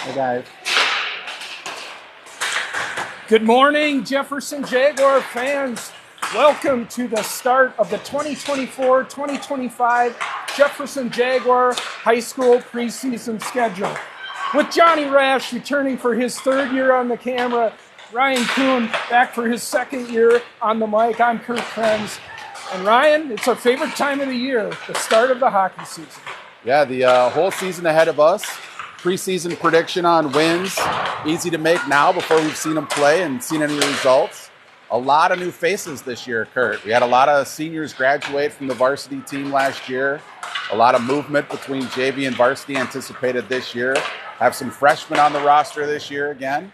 Hey guys. Good morning, Jefferson Jaguar fans. Welcome to the start of the 2024-2025 Jefferson Jaguar High School preseason schedule. With Johnny Rash returning for his third year on the camera, Ryan Kuhn back for his second year on the mic, I'm Kurt Krenz. And Ryan, it's our favorite time of the year, the start of the hockey season. Yeah, the whole season ahead of us. Preseason prediction on wins. Easy to make now before we've seen them play and seen any results. A lot of new faces this year, Kurt. We had a lot of seniors graduate from the varsity team last year. A lot of movement between JV and varsity anticipated this year. Have some freshmen on the roster this year again.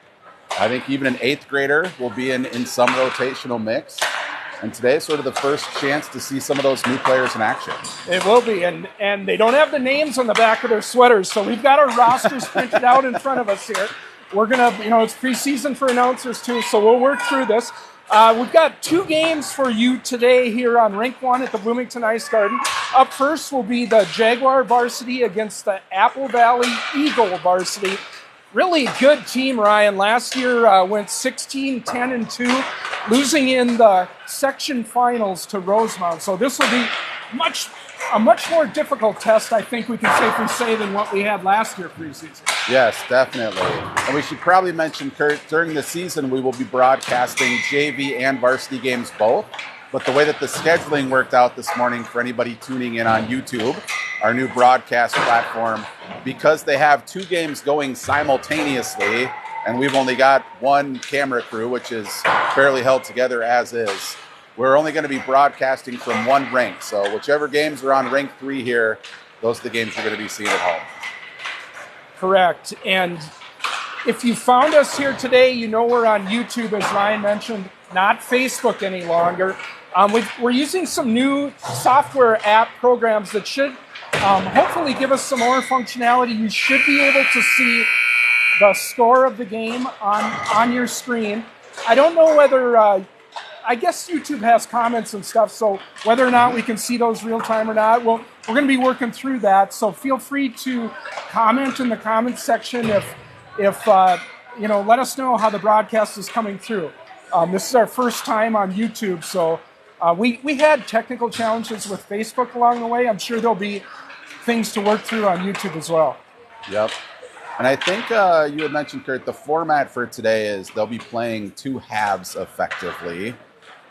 I think even an 8th grader will be in some rotational mix. And today is sort of the first chance to see some of those new players in action. It will be, and they don't have the names on the back of their sweaters, so we've got our rosters printed out in front of us here. We're going to, it's preseason for announcers too, so we'll work through this. We've got 2 games for you today here on Rink 1 at the Bloomington Ice Garden. Up first will be the Jaguar varsity against the Apple Valley Eagle varsity. Really good team, Ryan. Last year went 16-10-2, losing in the section finals to Rosemount. So this will be a much more difficult test, I think we can safely say, than what we had last year preseason. Yes, definitely. And we should probably mention, Kurt, during the season we will be broadcasting JV and varsity games both. But the way that the scheduling worked out this morning for anybody tuning in on YouTube, our new broadcast platform, because they have 2 games going simultaneously, and we've only got 1 camera crew, which is barely held together as is, we're only going to be broadcasting from 1 rink. So whichever games are on rink 3 here, those are the games you're going to be seeing at home. Correct. And if you found us here today, you know we're on YouTube, as Ryan mentioned, not Facebook any longer. We're using some new software app programs that should hopefully give us some more functionality. You should be able to see the score of the game on your screen. I don't know whether, I guess YouTube has comments and stuff, so whether or not we can see those real time or not, we're going to be working through that. So feel free to comment in the comments section if let us know how the broadcast is coming through. This is our first time on YouTube, so we had technical challenges with Facebook along the way. I'm sure there'll be things to work through on YouTube as well. Yep. And I think you had mentioned, Kurt, the format for today is they'll be playing 2 halves effectively.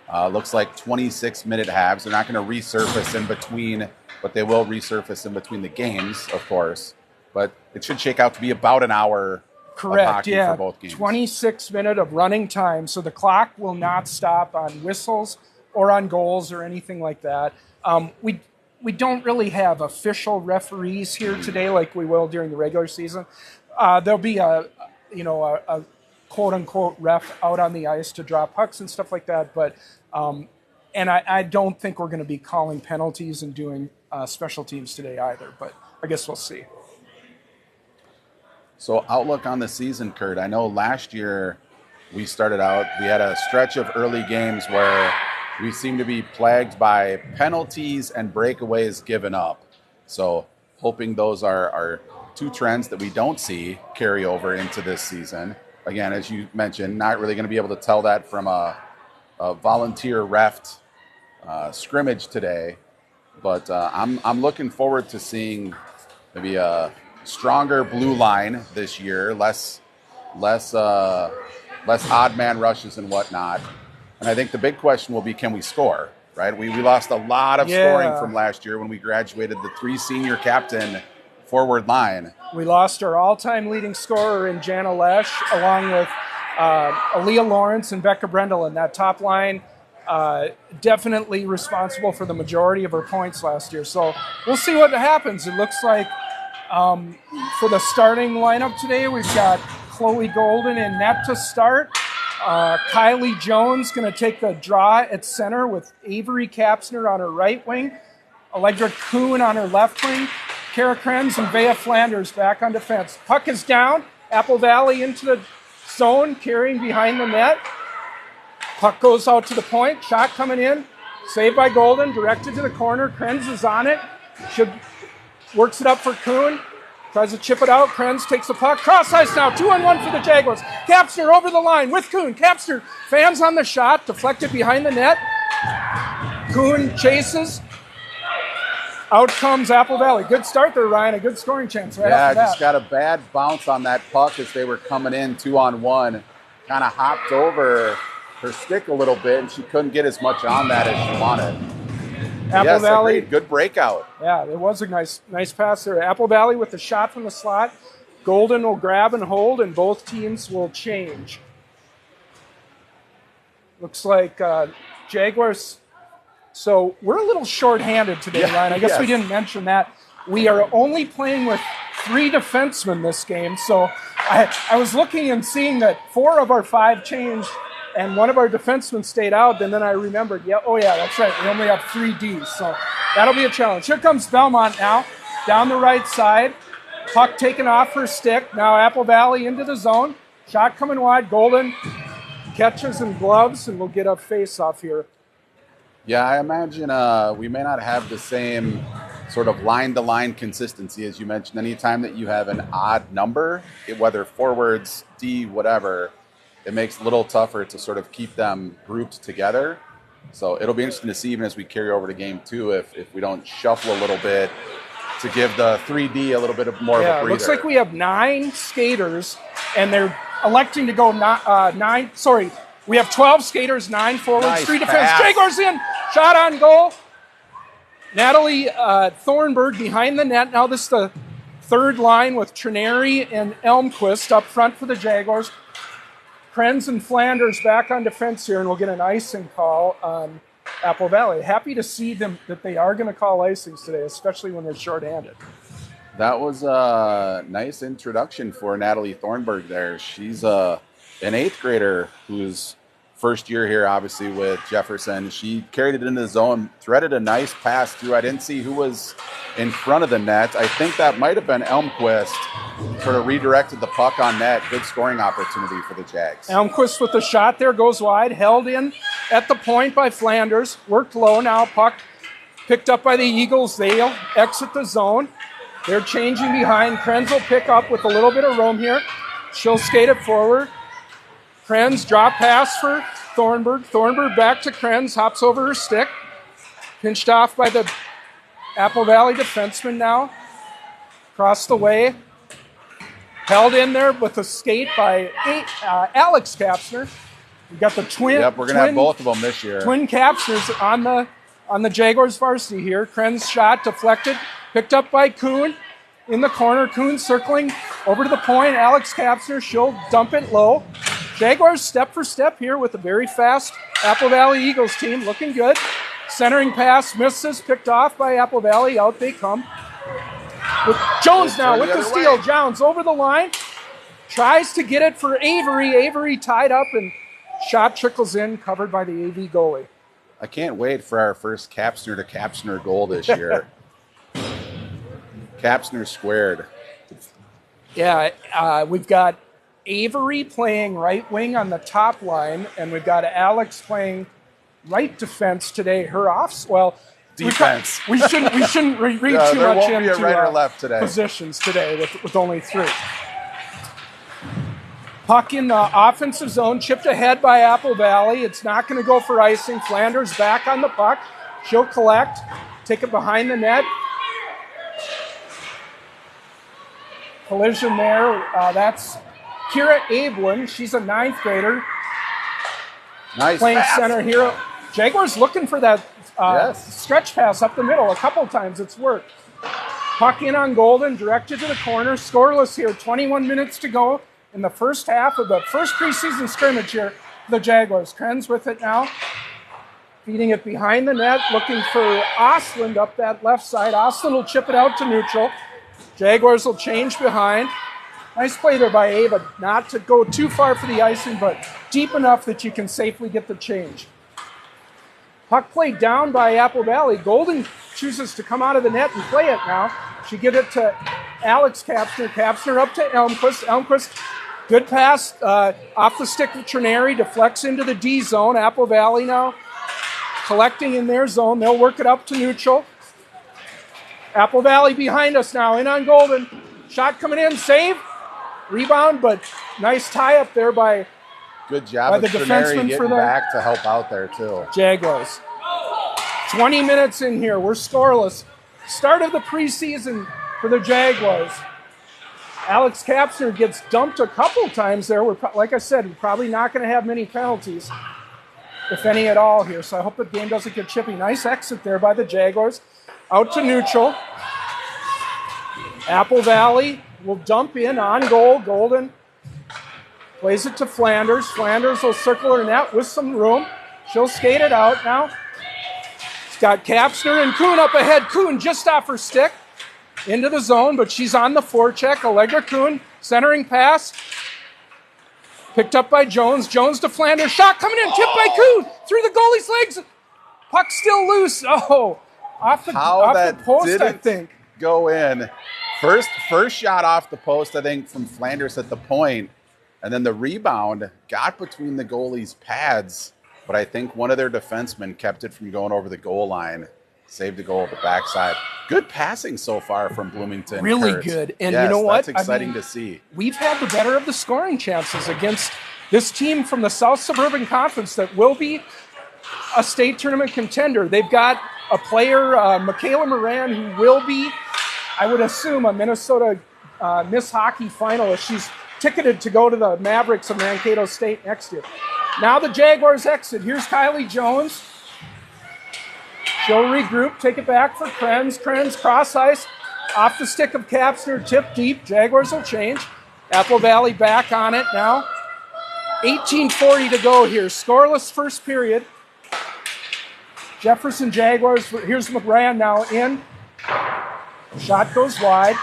Looks like 26-minute halves. They're not going to resurface in between, but they will resurface in between the games, of course. But it should shake out to be about an hour. Correct, of hockey yeah. for both games. 26 minutes of running time, so the clock will not stop on whistles or on goals or anything like that. We don't really have official referees here today like we will during the regular season. There'll be a quote-unquote ref out on the ice to draw pucks and stuff like that, but I don't think we're going to be calling penalties and doing special teams today either, but I guess we'll see. So outlook on the season, Kurt. I know last year we started out, we had a stretch of early games where we seemed to be plagued by penalties and breakaways given up. So hoping those are 2 trends that we don't see carry over into this season. Again, as you mentioned, not really going to be able to tell that from a volunteer ref scrimmage today. But I'm looking forward to seeing maybe a stronger blue line this year, less odd man rushes and whatnot. And I think the big question will be, can we score, right? We lost a lot of scoring from last year when we graduated the 3 senior captain forward line. We lost our all-time leading scorer in Jana Lesh, along with Aaliyah Lawrence and Becca Brendel. And that top line definitely responsible for the majority of her points last year. So we'll see what happens. It looks like for the starting lineup today, we've got Chloe Golden in net to start. Kylie Jones going to take the draw at center with Avery Kapsner on her right wing. Allegra Kuhn on her left wing. Kara Krenz and Vea Flanders back on defense. Puck is down. Apple Valley into the zone, carrying behind the net. Puck goes out to the point. Shot coming in. Saved by Golden. Directed to the corner. Krenz is on it. Works it up for Kuhn. Tries to chip it out. Krenz takes the puck. Cross ice now. 2-on-1 for the Jaguars. Kapsner over the line with Kuhn. Kapsner fans on the shot. Deflected behind the net. Kuhn chases. Out comes Apple Valley. Good start there, Ryan. A good scoring chance right off the bat. Just got a bad bounce on that puck as they were coming in 2-on-1. Kind of hopped over her stick a little bit, and she couldn't get as much on that as she wanted. Apple Valley. Agreed. Good breakout. Yeah, it was a nice pass there. Apple Valley with the shot from the slot. Golden will grab and hold, and both teams will change. Looks like Jaguars. So we're a little short-handed today, Ryan. I guess we didn't mention that. We are only playing with 3 defensemen this game. So I was looking and seeing that 4 of our 5 changed, and 1 of our defensemen stayed out. And then I remembered, that's right. We only have 3 Ds. So that'll be a challenge. Here comes Belmont now, down the right side. Puck taken off her stick. Now Apple Valley into the zone. Shot coming wide. Golden catches and gloves, and we'll get a face-off here. Yeah, I imagine we may not have the same sort of line-to-line consistency as you mentioned. Anytime that you have an odd number, whether forwards, D, whatever, it makes it a little tougher to sort of keep them grouped together. So it'll be interesting to see, even as we carry over to game 2, if we don't shuffle a little bit to give the 3D a little bit of more of a breather. It looks like we have 9 skaters, and they're electing to go 9. Sorry, we have 12 skaters, 9 forwards, 3 defense. Jaguars in, shot on goal. Natalie Thornburg behind the net. Now this is the third line with Trineri and Elmquist up front for the Jaguars. Krenz and Flanders back on defense here, and we'll get an icing call on Apple Valley. Happy to see them that they are going to call icings today, especially when they're shorthanded. That was a nice introduction for Natalie Thornburg there. She's an 8th grader who's first year here, obviously, with Jefferson. She carried it into the zone, threaded a nice pass through. I didn't see who was in front of the net. I think that might have been Elmquist. Sort of redirected the puck on net. Good scoring opportunity for the Jags. Elmquist with the shot there, goes wide, held in at the point by Flanders. Worked low now, puck picked up by the Eagles. They'll exit the zone. They're changing behind. Krenz will pick up with a little bit of room here. She'll skate it forward. Krenz, drop pass for Thornburg. Thornburg back to Krenz, hops over her stick. Pinched off by the Apple Valley defenseman now. Across the way. Held in there with a skate by Alex Kapsner. We got the twin. Yep, we're going to have both of them this year. Twin Kapsners on the Jaguars varsity here. Krenz shot deflected. Picked up by Kuhn in the corner. Kuhn circling over to the point. Alex Kapsner, she'll dump it low. Jaguars step for step here with a very fast Apple Valley Eagles team. Looking good. Centering pass misses. Picked off by Apple Valley. Out they come. With Jones now with the steal. Jones over the line. Tries to get it for Avery. Avery tied up and shot trickles in. Covered by the AV goalie. I can't wait for our first Kapsner to Kapsner goal this year. Kapsner squared. Yeah, we've got Avery playing right wing on the top line, and we've got Alex playing right defense today. Her off, defense. We shouldn't read too much into right or left today. Positions today with only 3. Puck in the offensive zone, chipped ahead by Apple Valley. It's not going to go for icing. Flanders back on the puck. She'll collect, take it behind the net. Collision there. That's Kira Ablin. She's a 9th grader. Nice playing pass. Center here. Jaguars looking for that stretch pass up the middle. A couple times it's worked. Puck in on Golden, directed to the corner. Scoreless here. 21 minutes to go in the first half of the first preseason scrimmage here. The Jaguars. Krenz with it now. Feeding it behind the net. Looking for Osland up that left side. Osland will chip it out to neutral. Jaguars will change behind. Nice play there by Ava, not to go too far for the icing, but deep enough that you can safely get the change. Puck played down by Apple Valley. Golden chooses to come out of the net and play it now. She gives it to Alex Kapsner. Kapsner up to Elmquist. Elmquist, good pass off the stick of Trineri, deflects into the D zone. Apple Valley now collecting in their zone. They'll work it up to neutral. Apple Valley behind us now, in on Golden. Shot coming in, save, rebound, but nice tie up there by good job of the defenseman defenseman for getting the back to help out there too. Jaguars. 20 minutes in here. We're scoreless. Start of the preseason for the Jaguars. Alex Kapsner gets dumped a couple times there. Like I said, we're probably not going to have many penalties, if any at all here. So I hope the game doesn't get chippy. Nice exit there by the Jaguars. Out to neutral. Apple Valley will dump in on goal. Golden plays it to Flanders. Flanders will circle her net with some room. She'll skate it out now. It's got Kapsner and Kuhn up ahead. Kuhn just off her stick into the zone, but she's on the forecheck. Allegra Kuhn, centering pass. Picked up by Jones. Jones to Flanders. Shot coming in. Tipped by Kuhn. Through the goalie's legs. Puck still loose. Oh, off the post, I think. Go in. First shot off the post, I think, from Flanders at the point. And then the rebound got between the goalie's pads. But I think one of their defensemen kept it from going over the goal line. Saved the goal at the backside. Good passing so far from Bloomington. Really Kurt. good. And yes, you know what? That's exciting to see. We've had the better of the scoring chances against this team from the South Suburban Conference that will be a state tournament contender. They've got a player, Michaela Moran, who will be, I would assume, a Minnesota Miss Hockey finalist. She's ticketed to go to the Mavericks of Mankato State next year. Now the Jaguars exit. Here's Kylie Jones. She'll regroup, take it back for Krenz. Krenz cross ice, off the stick of Kapsner, tip deep. Jaguars will change. Apple Valley back on it now. 18:40 to go here. Scoreless first period. Jefferson Jaguars, here's McRae now in. Shot goes wide.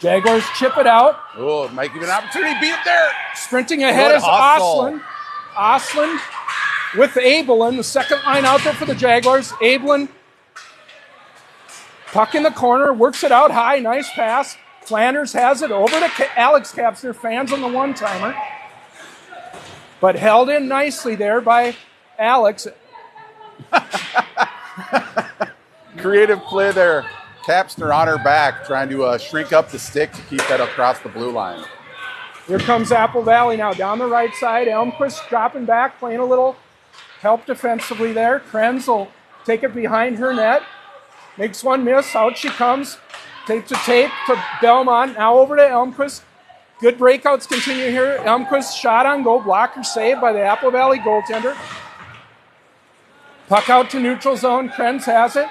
Jaguars chip it out. Oh, might give an opportunity. Beat it there. Sprinting ahead is Oslin. Oslin with Abelin, the second line out there for the Jaguars. Abelin, puck in the corner, works it out high, nice pass. Flanders has it over to Alex Kapsner, fans on the one-timer. But held in nicely there by Alex. Creative play there. Kapsner on her back, trying to shrink up the stick to keep that across the blue line. Here comes Apple Valley now down the right side. Elmquist dropping back, playing a little help defensively there. Krenz will take it behind her net. Makes one miss. Out she comes. Tape to tape to Belmont. Now over to Elmquist. Good breakouts continue here. Elmquist shot on goal. Blocker saved by the Apple Valley goaltender. Puck out to neutral zone. Krenz has it.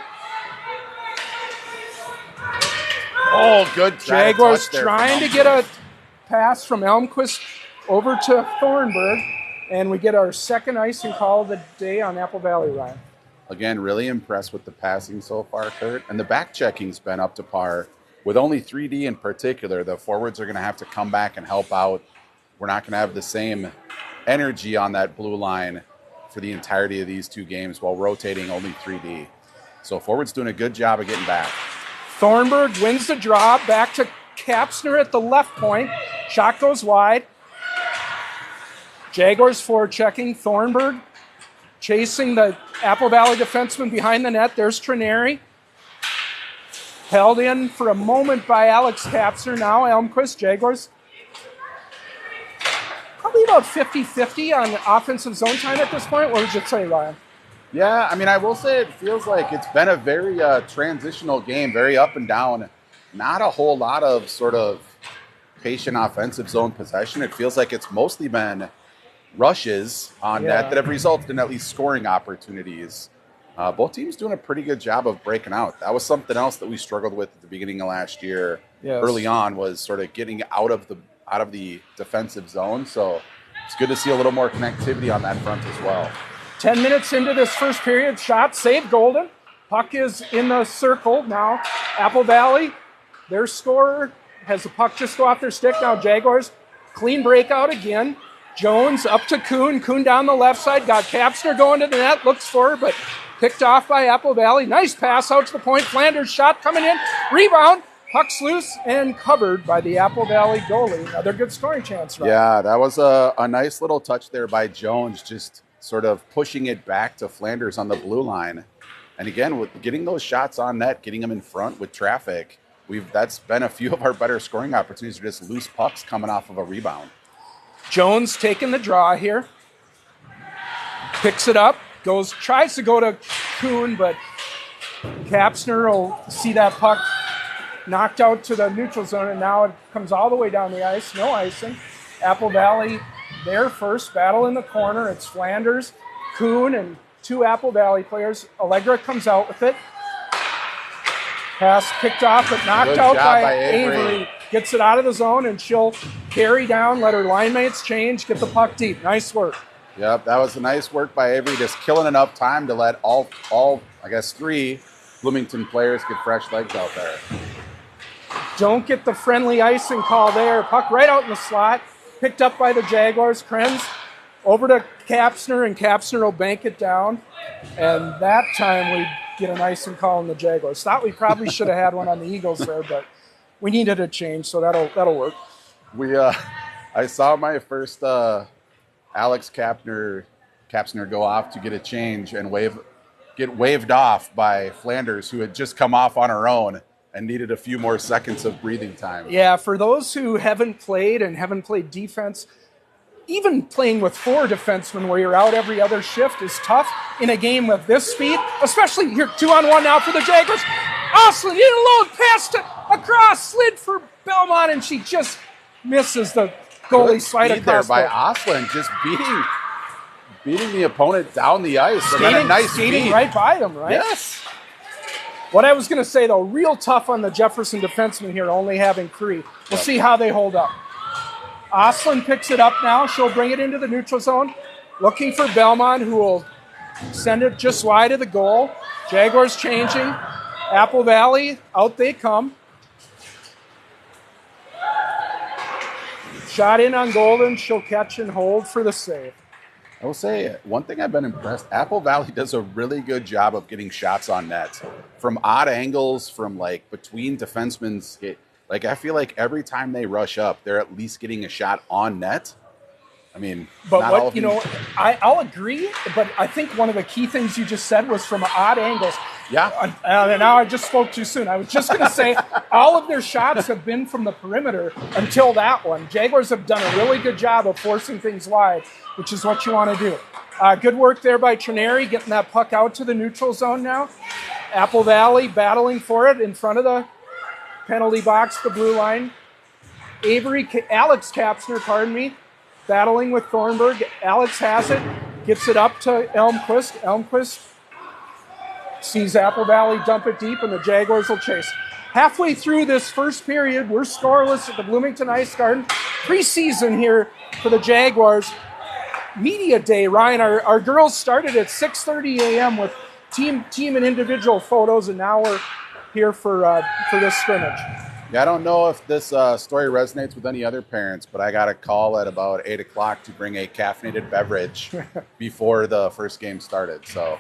Oh, good. Jaguars trying to get a pass from Elmquist over to Thornburg. And we get our second icing call of the day on Apple Valley, Ryan. Again, really impressed with the passing so far, Kurt. And the back checking's been up to par. With only 3D in particular, the forwards are going to have to come back and help out. We're not going to have the same energy on that blue line for the entirety of these two games while rotating only 3D. So forwards doing a good job of getting back. Thornburg wins the draw. Back to Kapsner at the left point. Shot goes wide. Jaguars forechecking. Thornburg chasing the Apple Valley defenseman behind the net. There's Trineri. Held in for a moment by Alex Kapsner. Now Elmquist. Jaguars probably about 50-50 on offensive zone time at this point. What would you say, Ryan? Yeah, I mean, I will say it feels like it's been a very transitional game, very up and down. Not a whole lot of sort of patient offensive zone possession. It feels like it's mostly been rushes on net that have resulted in at least scoring opportunities. Both teams doing a pretty good job of breaking out. That was something else that we struggled with at the beginning of last year. Yes. Early on was sort of getting out of the defensive zone. So it's good to see a little more connectivity on that front as well. 10 minutes into this first period, shot saved Golden. Puck is in the circle now. Apple Valley, their scorer, has the puck just go off their stick. Now Jaguars, clean breakout again. Jones up to Kuhn. Kuhn down the left side. Got Kapsner going to the net. Looks for her, but picked off by Apple Valley. Nice pass out to the point. Flanders shot coming in. Rebound. Puck's loose and covered by the Apple Valley goalie. Another good scoring chance, right? Yeah, that was a nice little touch there by Jones, just sort of pushing it back to Flanders on the blue line. And again, with getting those shots on net, getting them in front with traffic, that's been a few of our better scoring opportunities, are just loose pucks coming off of a rebound. Jones taking the draw here. Picks it up, tries to go to Kuhn, but Kapsner will see that puck knocked out to the neutral zone, and now it comes all the way down the ice. No icing. Apple Valley there first, battle in the corner. It's Flanders, Kuhn, and 2 Apple Valley players. Allegra comes out with it. Pass picked off, but knocked out by Avery. Gets it out of the zone, and she'll carry down, let her line mates change, get the puck deep. Nice work. Yep, that was a nice work by Avery, just killing enough time to let all I guess 3 Bloomington players get fresh legs out there. Don't get the friendly icing call there. Puck right out in the slot. Picked up by the Jaguars. Krenz over to Kapsner, and Kapsner will bank it down. And that time we get an icing call on the Jaguars. Thought we probably should have had one on the Eagles there, but we needed a change, so that'll work. I saw my first Alex Kapsner go off to get a change and get waved off by Flanders, who had just come off on her own and needed a few more seconds of breathing time. Yeah, for those who haven't played defense, even playing with 4 defensemen where you're out every other shift is tough in a game with this speed, especially here 2-on-1 now for the Jaguars. Oslin in alone, passed across, slid for Belmont, and she just misses the goalie slide across. There by Oslin, just beating the opponent down the ice. Skating right by them, right? Yes. What I was going to say, though, real tough on the Jefferson defenseman here, only having Cree. We'll see how they hold up. Oslin picks it up now. She'll bring it into the neutral zone. Looking for Belmont, who will send it just wide of the goal. Jaguars changing. Apple Valley, out they come. Shot in on Golden. She'll catch and hold for the save. I will say, one thing I've been impressed, Apple Valley does a really good job of getting shots on net. From odd angles, from like between defensemen's. Like, I feel like every time they rush up, they're at least getting a shot on net. I mean, but what, I'll agree, but I think one of the key things you just said was from odd angles. Yeah. And now I just spoke too soon. I was just going to say all of their shots have been from the perimeter until that one. Jaguars have done a really good job of forcing things wide, which is what you want to do. Good work there by Trineri, getting that puck out to the neutral zone now. Apple Valley battling for it in front of the penalty box, the blue line. Alex Kapsner, battling with Thornburg. Alex has it, gets it up to Elmquist. Elmquist sees Apple Valley dump it deep, and the Jaguars will chase. Halfway through this first period, we're scoreless at the Bloomington Ice Garden. Preseason here for the Jaguars. Media day, Ryan. Our girls started at 6:30 a.m. with team and individual photos, and now we're here for this scrimmage. Yeah, I don't know if this story resonates with any other parents, but I got a call at about 8 o'clock to bring a caffeinated beverage before the first game started. So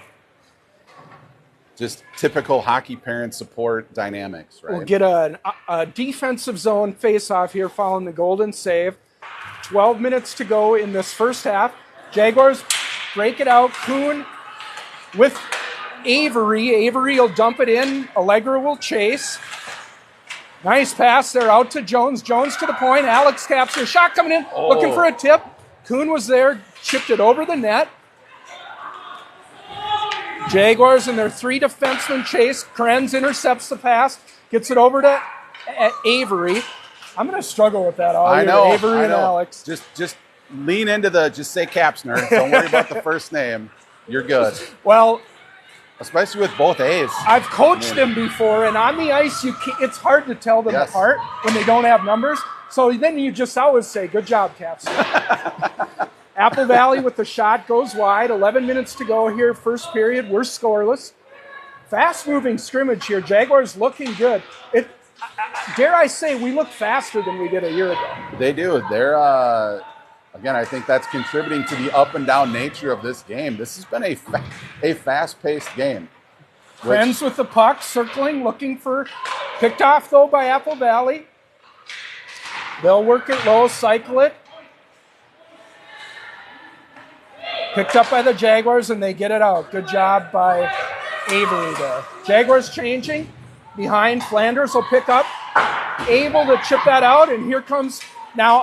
just typical hockey parent support dynamics, right? We'll get a defensive zone face-off here following the Golden save. 12 minutes to go in this first half. Jaguars break it out. Kuhn with Avery. Avery will dump it in. Allegra will chase. Nice pass there out to Jones. Jones to the point. Alex Kapsner. Shot coming in. Looking for a tip. Kuhn was there. Chipped it over the net. Jaguars and their 3 defensemen chase. Krenz intercepts the pass. Gets it over to Avery. I'm going to struggle with that all year. Avery and Alex. Just lean into just say Kapsner. Don't worry about the first name. You're good. Well, especially with both A's. I've coached them before, and on the ice, it's hard to tell them apart when they don't have numbers. So then you just always say, good job, Kapsner. Apple Valley with the shot goes wide. 11 minutes to go here, first period. We're scoreless. Fast-moving scrimmage here. Jaguars looking good. Dare I say, we look faster than we did a year ago. They do. They're, again, I think that's contributing to the up and down nature of this game. This has been a fast-paced game. Friends with the puck, circling, looking for, picked off, though, by Apple Valley. They'll work it low, cycle it. Picked up by the Jaguars, and they get it out. Good job by Avery there. Jaguars changing. Behind, Flanders will pick up. able to chip that out, and here comes now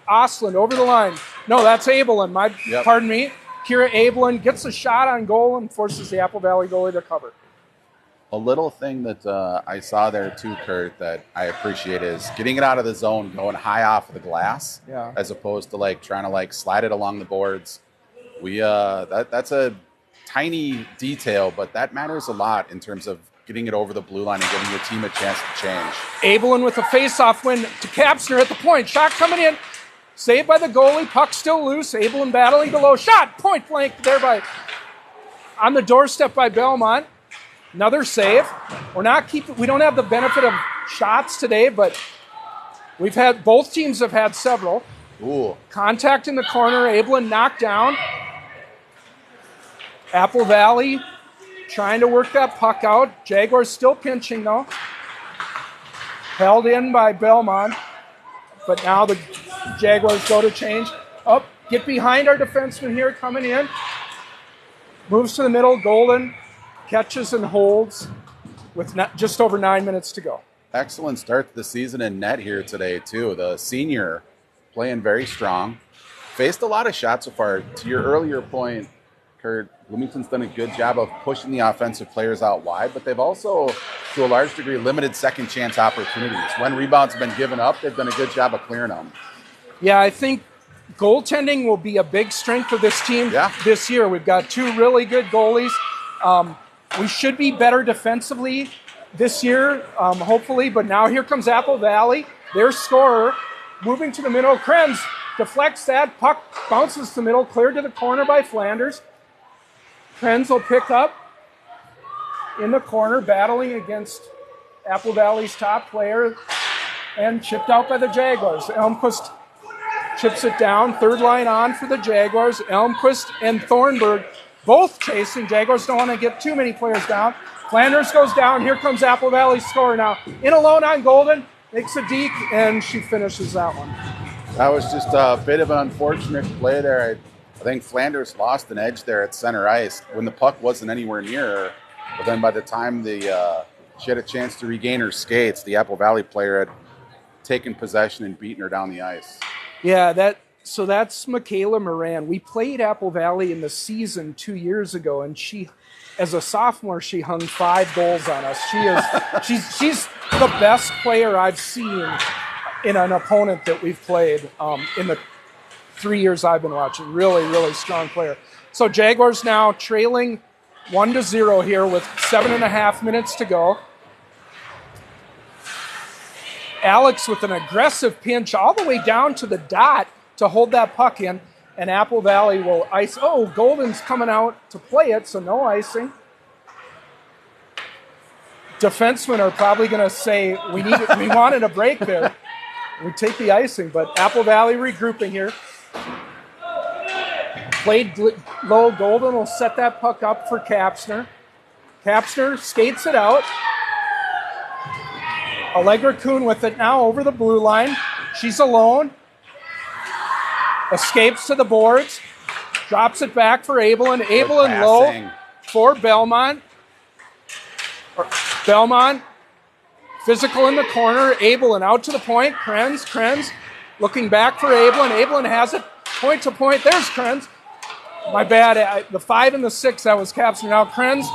Osland over the line. No, that's Abelin. Pardon me. Kira Abelin gets a shot on goal and forces the Apple Valley goalie to cover. A little thing that I saw there too, Kurt, that I appreciate is getting it out of the zone, going high off of the glass, as opposed to like trying to like slide it along the boards. That's a tiny detail, but that matters a lot in terms of getting it over the blue line and giving your team a chance to change. Abelin with a face-off win to Kapsner at the point. Shot coming in. Saved by the goalie. Puck still loose. Abelin battling below. Shot point blank there on the doorstep by Belmont. Another save. We don't have the benefit of shots today, but both teams have had several. Ooh. Contact in the corner. Abelin knocked down. Apple Valley trying to work that puck out. Jaguars still pinching though. Held in by Belmont. But now the Jaguars go to change. Get behind our defenseman here coming in. Moves to the middle. Golden catches and holds with just over 9 minutes to go. Excellent start to the season in net here today too. The senior playing very strong. Faced a lot of shots so far. To your earlier point, Kurt, Bloomington's done a good job of pushing the offensive players out wide, but they've also, to a large degree, limited second chance opportunities. When rebounds have been given up, they've done a good job of clearing them. Yeah, I think goaltending will be a big strength of this team this year. We've got two really good goalies. We should be better defensively this year, hopefully, but now here comes Apple Valley, their scorer, moving to the middle. Krenz deflects that, puck bounces to the middle, cleared to the corner by Flanders. Krenz will pick up in the corner, battling against Apple Valley's top player, and chipped out by the Jaguars. Elmquist chips it down, third line on for the Jaguars. Elmquist and Thornburg both chasing. Jaguars don't want to get too many players down. Flanders goes down. Here comes Apple Valley's score now. In alone on Golden, makes a deke, and she finishes that one. That was just a bit of an unfortunate play there. I think Flanders lost an edge there at center ice when the puck wasn't anywhere near her. But then by the time she had a chance to regain her skates, the Apple Valley player had taken possession and beaten her down the ice. Yeah, that's Michaela Moran. We played Apple Valley in the season 2 years ago, and she, as a sophomore, she hung 5 goals on us. She's the best player I've seen in an opponent that we've played in the 3 years I've been watching. Really, really strong player. So Jaguars now trailing 1-0 here with 7.5 minutes to go. Alex with an aggressive pinch all the way down to the dot to hold that puck in, and Apple Valley will ice. Oh, Golden's coming out to play it, so no icing. Defensemen are probably going to say, we wanted a break there. We take the icing, but Apple Valley regrouping here. Played low. Golden will set that puck up for Kapsner. Kapsner skates it out. Allegra Kuhn with it now over the blue line. She's alone. Escapes to the boards. Drops it back for Abelin. Abelin low for Belmont. Belmont, physical in the corner. Abelin out to the point. Krenz looking back for Abelin. Abelin has it point to point. There's Krenz. My bad. The 5 and the 6, that was Kapsner. Now Krenz,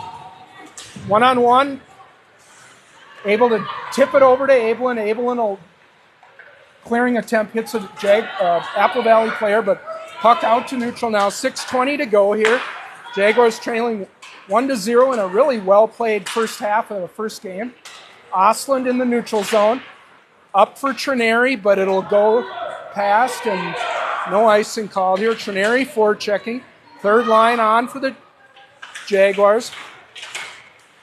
one-on-one. Able to tip it over to Abelin. Abelin will, clearing attempt, hits a Apple Valley player, but puck out to neutral now. 6:20 to go here. Jaguars trailing 1-0 in a really well-played first half of the first game. Osland in the neutral zone. Up for Trineri, but it'll go past, and no icing called here. Trineri forechecking. Third line on for the Jaguars.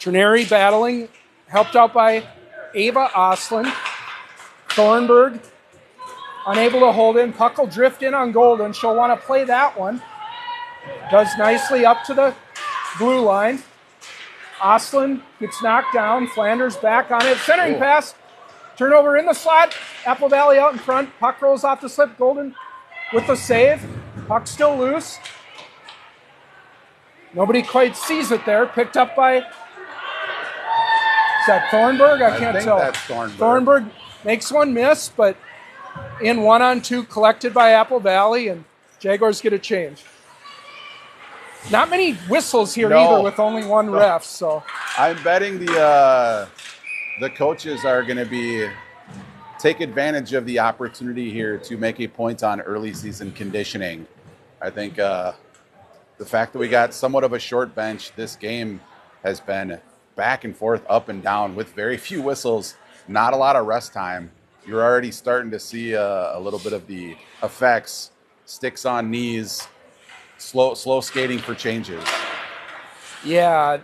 Trineri battling, helped out by Ava Osland. Thornburg unable to hold in. Puck will drift in on Golden. She'll want to play that one. Does nicely up to the blue line. Osland gets knocked down. Flanders back on it. Centering pass. Turnover in the slot. Apple Valley out in front. Puck rolls off the slip. Golden with the save. Puck still loose. Nobody quite sees it there. Picked up by... Is that Thornburg? I can't tell. That's Thornburg. Thornburg Makes one miss, but in 1-on-2 collected by Apple Valley, and Jaguars get a change. Not many whistles here either with only one ref. So I'm betting the coaches are going to take advantage of the opportunity here to make a point on early season conditioning. I think the fact that we got somewhat of a short bench, this game has been back and forth, up and down with very few whistles, not a lot of rest time. You're already starting to see a little bit of the effects, sticks on knees, slow skating for changes. Yeah,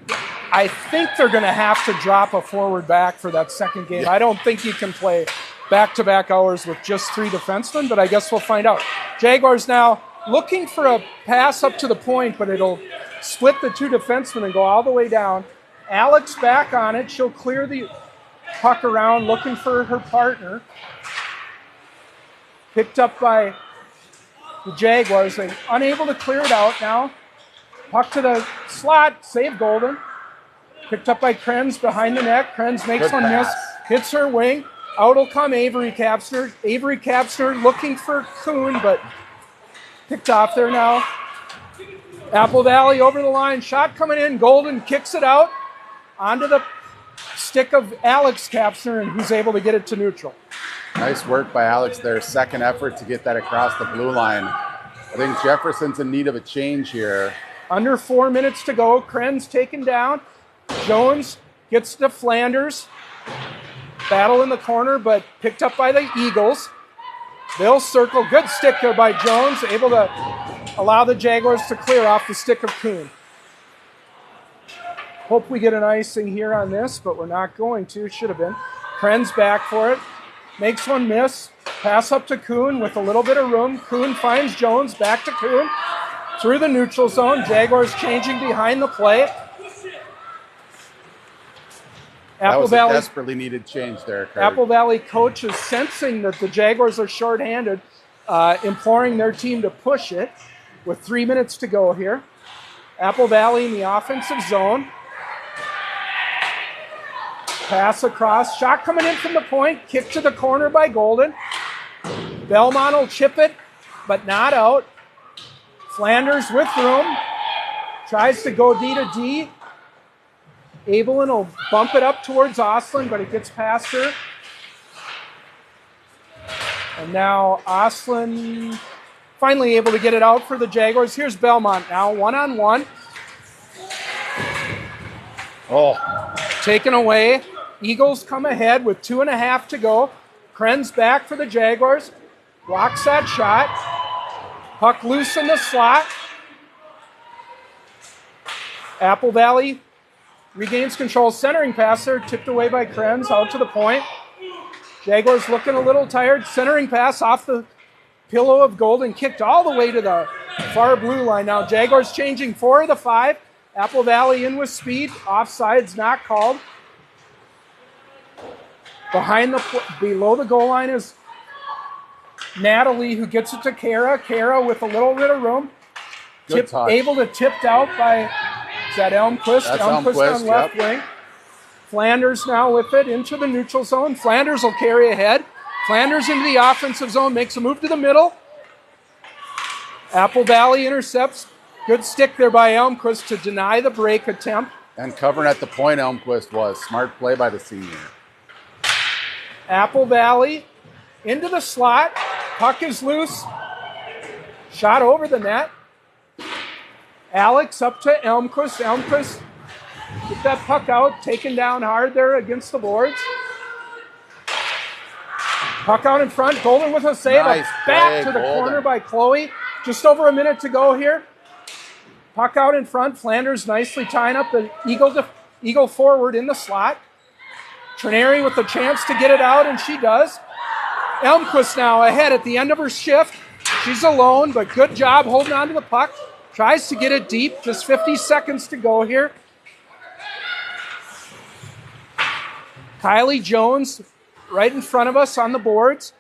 I think they're going to have to drop a forward back for that second game. Yeah. I don't think you can play back-to-back hours with just 3 defensemen, but I guess we'll find out. Jaguars now looking for a pass up to the point, but it'll split the 2 defensemen and go all the way down. Alex back on it. She'll clear the puck around, looking for her partner. Picked up by the Jaguars. They're unable to clear it out now. Puck to the slot. Save Golden. Picked up by Krenz behind the net. Krenz makes one miss. Hits her wing. Out will come Avery Kapsner. Avery Kapsner looking for Kuhn, but picked off there now. Apple Valley over the line. Shot coming in. Golden kicks it out onto the stick of Alex Kapsner, and who's able to get it to neutral. Nice work by Alex there. Second effort to get that across the blue line. I think Jefferson's in need of a change here. Under 4 minutes to go. Krenz taken down. Jones gets to Flanders. Battle in the corner, but picked up by the Eagles. They'll circle. Good stick there by Jones. Able to allow the Jaguars to clear off the stick of Kuhn. Hope we get an icing here on this, but we're not going to. Should have been. Krenz back for it. Makes one miss. Pass up to Kuhn with a little bit of room. Kuhn finds Jones. Back to Kuhn. Through the neutral zone. Jaguars changing behind the play. That was a desperately needed change there, Kurt. Apple Valley coach is sensing that the Jaguars are shorthanded, imploring their team to push it with 3 minutes to go here. Apple Valley in the offensive zone. Pass across. Shot coming in from the point. Kick to the corner by Golden. Belmont will chip it, but not out. Flanders with room. Tries to go D to D. Abelin will bump it up towards Oslin, but it gets past her. And now Oslin finally able to get it out for the Jaguars. Here's Belmont now, 1-on-1. Taken away. Eagles come ahead with 2.5 to go. Krenz back for the Jaguars. Blocks that shot. Puck loose in the slot. Apple Valley regains control. Centering pass there, tipped away by Krenz, out to the point. Jaguars looking a little tired. Centering pass off the pillow of Golden, kicked all the way to the far blue line. Now Jaguars changing 4 of the 5. Apple Valley in with speed. Offside's not called. Below the goal line is Natalie, who gets it to Kara. Kara with a little bit of room. Able to tipped out by, is that Elmquist? That's Elmquist on left wing. Flanders now with it into the neutral zone. Flanders will carry ahead. Flanders into the offensive zone, makes a move to the middle. Apple Valley intercepts. Good stick there by Elmquist to deny the break attempt. And covering at the point, Elmquist was. Smart play by the senior. Apple Valley into the slot. Puck is loose. Shot over the net. Alex up to Elmquist. Elmquist, get that puck out. Taken down hard there against the boards. Puck out in front. Golden with a save. Nice Back play, to the Golden. corner by Chloe. Just over a minute to go here. Puck out in front. Flanders nicely tying up the Eagle forward in the slot. Trineri with a chance to get it out, and she does. Elmquist now ahead at the end of her shift. She's alone, but good job holding on to the puck. Tries to get it deep. Just 50 seconds to go here. Kylie Jones right in front of us on the boards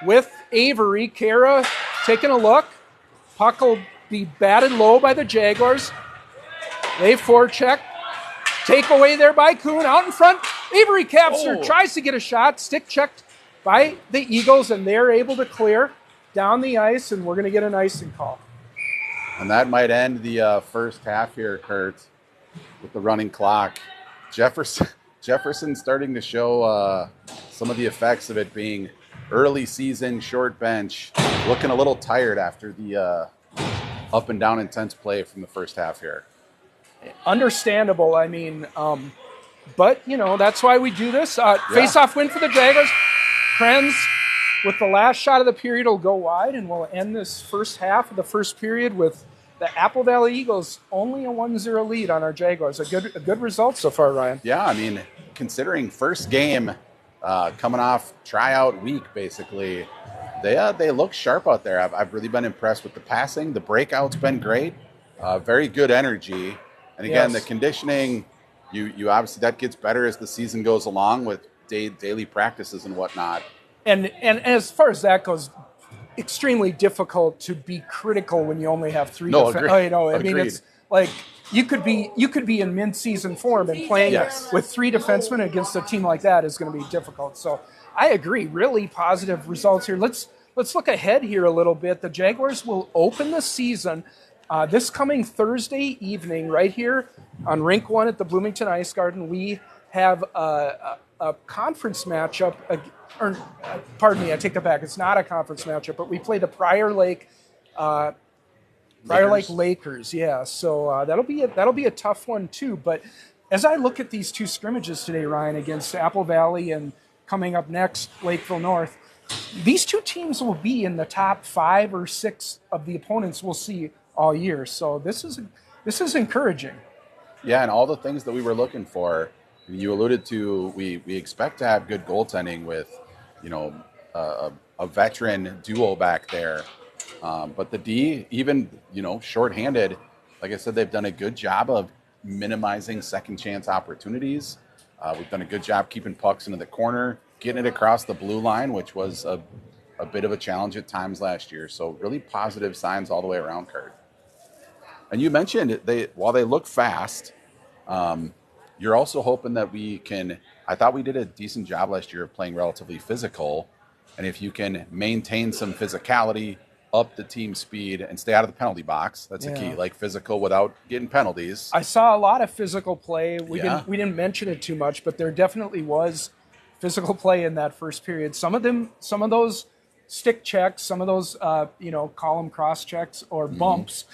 with Avery. Kara taking a look. Puck will be batted low by the Jaguars. They forecheck. Takeaway there by Kuhn. Out in front, Avery Kapsner tries to get a shot. Stick checked by the Eagles, and they're able to clear down the ice, and we're going to get an icing call. And that might end the first half here, Kurt, with the running clock. Jefferson starting to show some of the effects of it being early season, short bench, looking a little tired after the up and down intense play from the first half here. Understandable. I mean, but, that's why we do this. Face-off win for the Jaguars. Friends, with the last shot of the period, will go wide, and we'll end this first half of the first period with the Apple Valley Eagles only a 1-0 lead on our Jaguars. A good result so far, Ryan. Yeah, I mean, considering first game coming off tryout week, basically, they look sharp out there. I've really been impressed with the passing. The breakout's been great. Very good energy. And again, the conditioning, you obviously, that gets better as the season goes along with daily practices and whatnot. And as far as that goes, extremely difficult to be critical when you only have three. I mean, it's like you could be in mid-season form, and playing with three defensemen against a team like that is going to be difficult. So I agree. Really positive results here. Let's look ahead here a little bit. The Jaguars will open the season this coming Thursday evening right here on Rink 1 at the Bloomington Ice Garden. We have a conference matchup. Pardon me, I take that back. It's not a conference matchup, but we play the Prior Lake Lakers. Yeah, so that'll be a tough one too. But as I look at these two scrimmages today, Ryan, against Apple Valley and coming up next, Lakeville North, these two teams will be in the top 5 or 6 of the opponents we'll see all year. So this is encouraging. Yeah, and all the things that we were looking for. You alluded to, we expect to have good goaltending with, a veteran duo back there. But the D, even, shorthanded, like I said, they've done a good job of minimizing second chance opportunities. We've done a good job keeping pucks into the corner, getting it across the blue line, which was a bit of a challenge at times last year. So really positive signs all the way around, Kurt. And you mentioned while they look fast, you're also hoping that I thought we did a decent job last year of playing relatively physical. And if you can maintain some physicality, up the team speed, and stay out of the penalty box, that's a key. Like physical without getting penalties. I saw a lot of physical play. We didn't mention it too much, but there definitely was physical play in that first period. Some of those stick checks, some of those, column cross checks or bumps,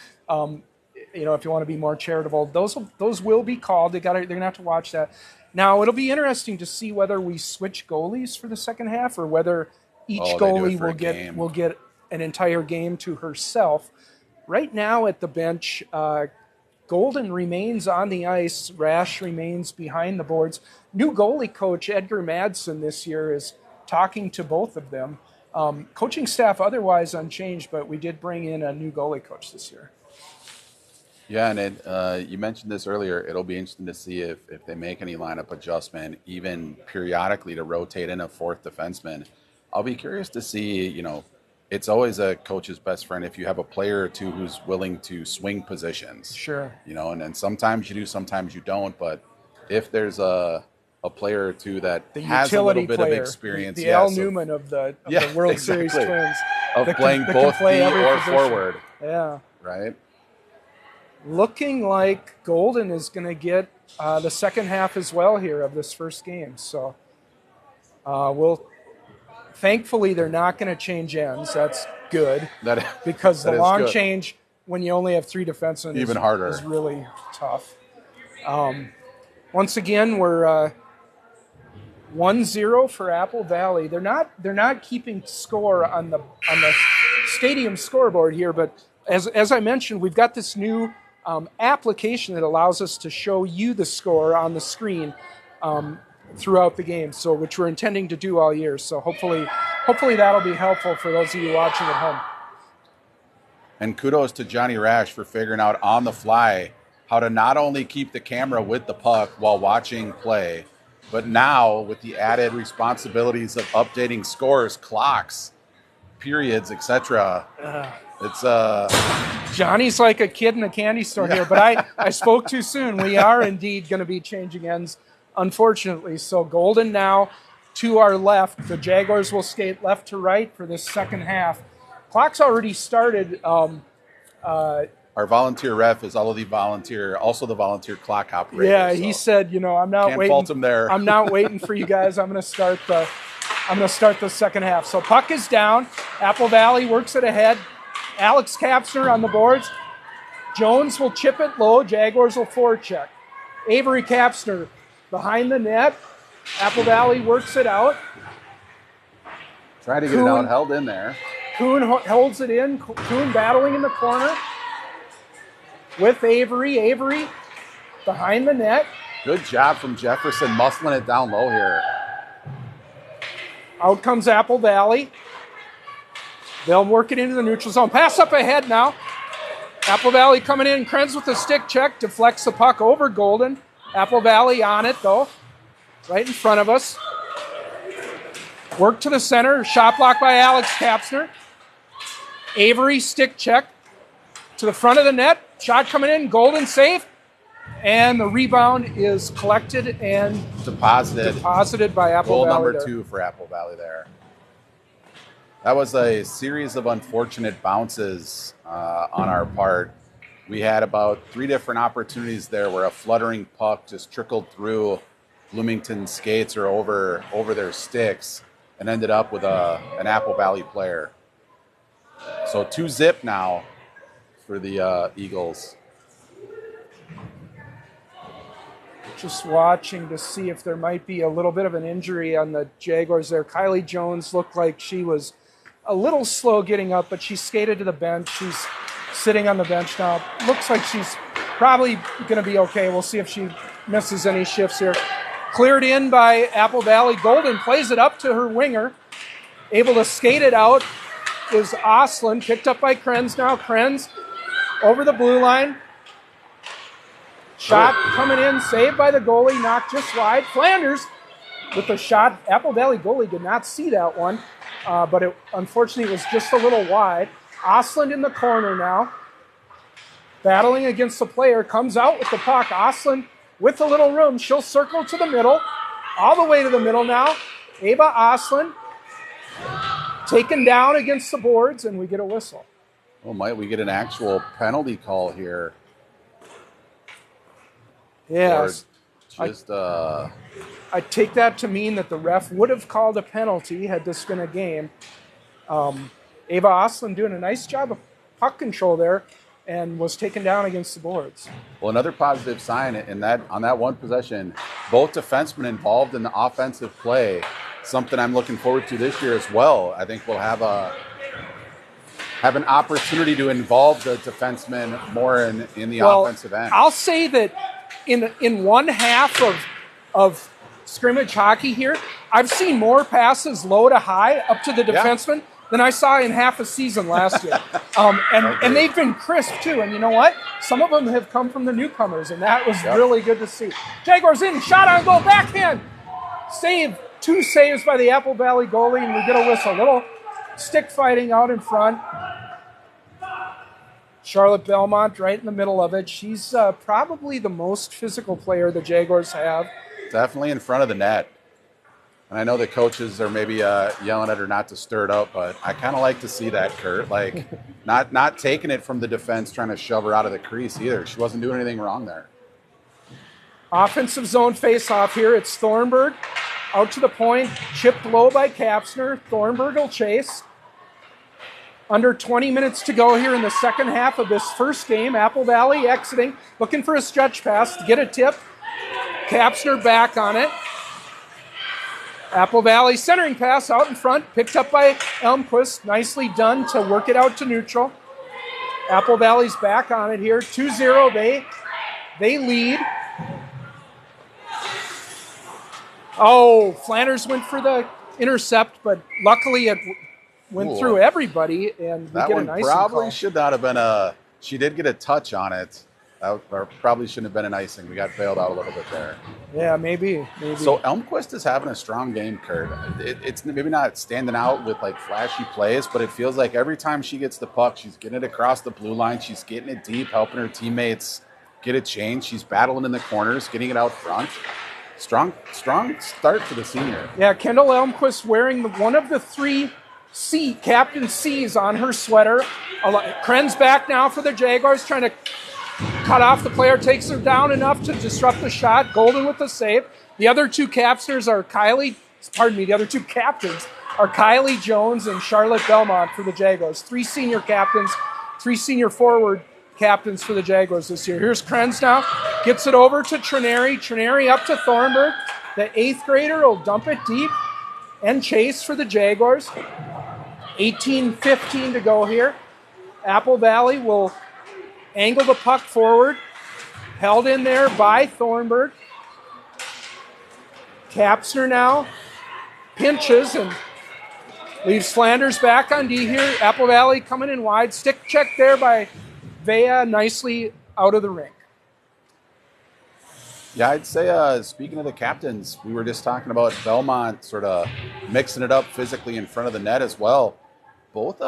if you want to be more charitable, those will be called. They're gonna have to watch that. Now it'll be interesting to see whether we switch goalies for the second half or whether each goalie will get an entire game to herself. Right now at the bench, Golden remains on the ice. Rash remains behind the boards. New goalie coach Edgar Madsen this year is talking to both of them. Coaching staff otherwise unchanged, but we did bring in a new goalie coach this year. Yeah, and you mentioned this earlier. It'll be interesting to see if they make any lineup adjustment, even periodically to rotate in a fourth defenseman. I'll be curious to see, it's always a coach's best friend if you have a player or two who's willing to swing positions. Sure. And then sometimes you do, sometimes you don't. But if there's a player or two that has a little bit of experience. The Al Newman of the World Series Twins. Of playing both D or forward. Yeah. Right? Looking like Golden is going to get the second half as well here of this first game. So thankfully they're not going to change ends. That's good. Because the long change when you only have three defensemen even harder. Is really tough. Once again, we're 1-0 for Apple Valley. They're not keeping score on the stadium scoreboard here, but as I mentioned, we've got this new application that allows us to show you the score on the screen throughout the game, so which we're intending to do all year. So hopefully that'll be helpful for those of you watching at home. And kudos to Johnny Rash for figuring out on the fly how to not only keep the camera with the puck while watching play, but now with the added responsibilities of updating scores, clocks, periods, etc. It's Johnny's like a kid in a candy store here, but I spoke too soon. We are indeed going to be changing ends, unfortunately. So Golden now to our left. The Jaguars will skate left to right for this second half. Clock's already started. Our volunteer ref is also the volunteer clock operator. Yeah, he said, I'm not can't waiting. Fault him there. I'm not waiting for you guys. I'm going to start the second half. So puck is down. Apple Valley works it ahead. Alex Kapsner on the boards. Jones will chip it low. Jaguars will forecheck. Avery Kapsner behind the net. Apple Valley works it out. Trying to get it out, held in there. Kuhn holds it in. Kuhn battling in the corner with Avery. Avery behind the net. Good job from Jefferson, muscling it down low here. Out comes Apple Valley. They'll work it into the neutral zone. Pass up ahead now. Apple Valley coming in. Krenz with a stick check. Deflects the puck over Golden. Apple Valley on it, though. Right in front of us. Work to the center. Shot block by Alex Kapsner. Avery stick check to the front of the net. Shot coming in. Golden save. And the rebound is collected and deposited by Apple Goal Valley. Goal number 2 for Apple Valley there. That was a series of unfortunate bounces on our part. We had about 3 different opportunities there where a fluttering puck just trickled through Bloomington skates or over their sticks and ended up with an Apple Valley player. So 2-0 now for the Eagles. Just watching to see if there might be a little bit of an injury on the Jaguars there. Kylie Jones looked like she was a little slow getting up, but she skated to the bench. She's sitting on the bench now. Looks like she's probably going to be okay. We'll see if she misses any shifts here. Cleared in by Apple Valley. Golden plays it up to her winger. Able to skate it out is Oslin. Picked up by Krenz now. Krenz over the blue line. Shot coming in. Saved by the goalie. Knocked just wide. Flanders with the shot. Apple Valley goalie did not see that one. But unfortunately, it was just a little wide. Oslin in the corner now. Battling against the player. Comes out with the puck. Oslin with a little room. She'll circle to the middle. All the way to the middle now. Ava Oslin taken down against the boards, and we get a whistle. Oh, might we get an actual penalty call here? Yes. Just I take that to mean that the ref would have called a penalty had this been a game. Ava Oslin doing a nice job of puck control there and was taken down against the boards. Well, another positive sign on that one possession, both defensemen involved in the offensive play, something I'm looking forward to this year as well. I think we'll have an opportunity to involve the defensemen more in the offensive end. I'll say that in one half of scrimmage hockey here, I've seen more passes low to high up to the defenseman than I saw in half a season last year. And they've been crisp too. And you know what? Some of them have come from the newcomers, and that was really good to see. Jaguars in, shot on goal, backhand. Save, 2 saves by the Apple Valley goalie, and we get a whistle. Little stick fighting out in front. Charlotte Belmont right in the middle of it. She's probably the most physical player the Jaguars have. Definitely in front of the net. And I know the coaches are maybe yelling at her not to stir it up, but I kind of like to see that, Kurt. Like, not taking it from the defense, trying to shove her out of the crease either. She wasn't doing anything wrong there. Offensive zone face-off here. It's Thornburg out to the point. Chipped low by Kapsner. Thornburg will chase. Under 20 minutes to go here in the second half of this first game. Apple Valley exiting, looking for a stretch pass to get a tip. Kapsner back on it. Apple Valley centering pass out in front, picked up by Elmquist. Nicely done to work it out to neutral. Apple Valley's back on it here. 2-0, they lead. Oh, Flanders went for the intercept, but luckily it went through everybody, and we get an icing call. Probably should not have been she did get a touch on it. Or probably shouldn't have been an icing. We got bailed out a little bit there. Yeah, maybe. So Elmquist is having a strong game, Kurt. It's maybe not standing out with like flashy plays, but it feels like every time she gets the puck, she's getting it across the blue line. She's getting it deep, helping her teammates get it changed. She's battling in the corners, getting it out front. Strong start for the senior. Yeah, Kendall Elmquist wearing one of the 3 Captain C's on her sweater. Kren's back now for the Jaguars, trying to cut off the player, takes her down enough to disrupt the shot. Golden with the save. The other 2 capsters are the other 2 captains are Kylie Jones and Charlotte Belmont for the Jaguars. 3 senior captains, 3 senior forward captains for the Jaguars this year. Here's Krenz now, gets it over to Trineri. Trineri up to Thornburg. The 8th grader will dump it deep and chase for the Jaguars. 18:15 to go here. Apple Valley will angle the puck forward. Held in there by Thornburg. Capster now pinches and leaves Flanders back on D here. Apple Valley coming in wide. Stick check there by Vea, nicely out of the rink. Yeah, I'd say, speaking of the captains, we were just talking about Belmont sort of mixing it up physically in front of the net as well. Both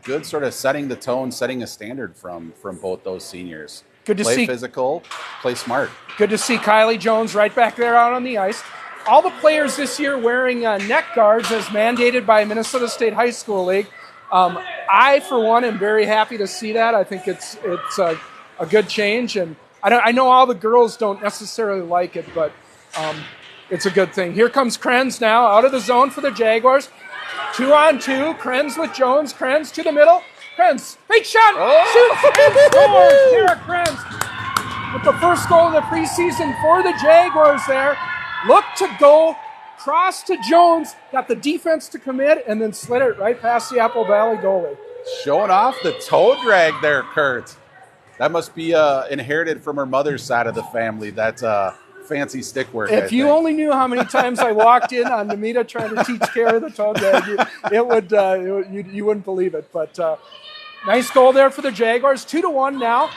good, sort of setting the tone, setting a standard from both those seniors. Good to play see. Physical, play smart. Good to see Kylie Jones right back there out on the ice. All the players this year wearing neck guards as mandated by Minnesota State High School League. I, for one, am very happy to see that. I think it's a good change, and I know all the girls don't necessarily like it, but it's a good thing. Here comes Krenz now out of the zone for the Jaguars. 2-on-2. Krenz with Jones. Krenz to the middle. Krenz, big shot. Shoots and scores. Derek Krenz with the first goal of the preseason for the Jaguars there. Look to go. Cross to Jones. Got the defense to commit and then slid it right past the Apple Valley goalie. Showing off the toe drag there, Kurt. That must be inherited from her mother's side of the family. That's fancy stick work. If you only knew how many times I walked in on Namita trying to teach Kara the toe drag, you wouldn't believe it. But nice goal there for the Jaguars. 2-1 now.